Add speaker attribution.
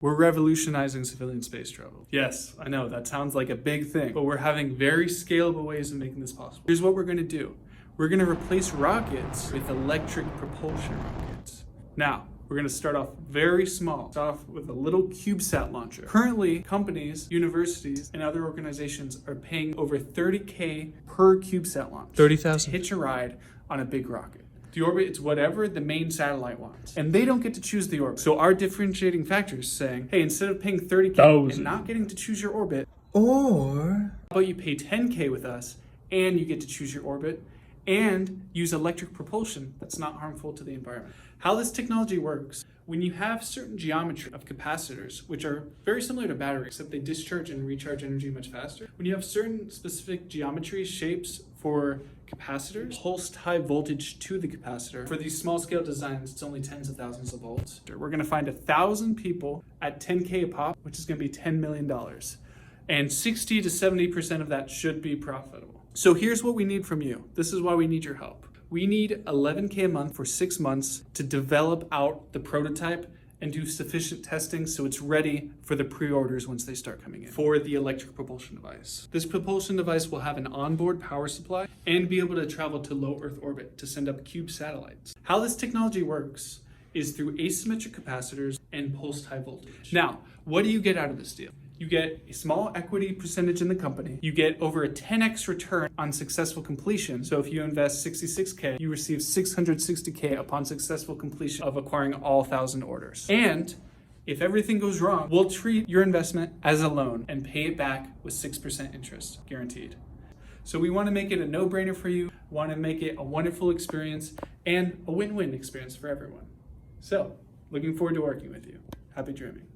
Speaker 1: We're revolutionizing civilian space travel. Yes, I know that sounds like a big thing, but we're having very scalable ways of making this possible. Here's what we're gonna do. We're gonna replace rockets with electric propulsion rockets. Now, we're gonna start off very small. Start off with a little CubeSat launcher. Currently, companies, universities, and other organizations are paying over $30K per CubeSat launch.
Speaker 2: 30,000.
Speaker 1: To hitch a ride on a big rocket. The orbit, it's whatever the main satellite wants. And they don't get to choose the orbit. So our differentiating factor is saying, hey, instead of paying $30K and not getting to choose your orbit,
Speaker 2: Or
Speaker 1: how about you pay $10K with us and you get to choose your orbit and use electric propulsion that's not harmful to the environment. How this technology works, when you have certain geometry of capacitors, which are very similar to batteries, except they discharge and recharge energy much faster. When you have certain specific geometry shapes for capacitors, pulsed high voltage to the capacitor. For these small scale designs, it's only tens of thousands of volts. We're gonna find 1,000 people at 10K a pop, which is gonna be $10 million. And 60 to 70% of that should be profitable. So here's what we need from you. This is why we need your help. We need 11K a month for 6 months to develop out the prototype and do sufficient testing so it's ready for the pre-orders once they start coming in for the electric propulsion device. This propulsion device will have an onboard power supply and be able to travel to low Earth orbit to send up cube satellites. How this technology works is through asymmetric capacitors and pulsed high voltage. Now, what do you get out of this deal? You get a small equity percentage in the company. You get over a 10x return on successful completion. So if you invest 66K, you receive 660K upon successful completion of acquiring all 1,000 orders. And if everything goes wrong, we'll treat your investment as a loan and pay it back with 6% interest, guaranteed. So we want to make it a no-brainer for you, want to make it a wonderful experience and a win-win experience for everyone. So, looking forward to working with you. Happy dreaming.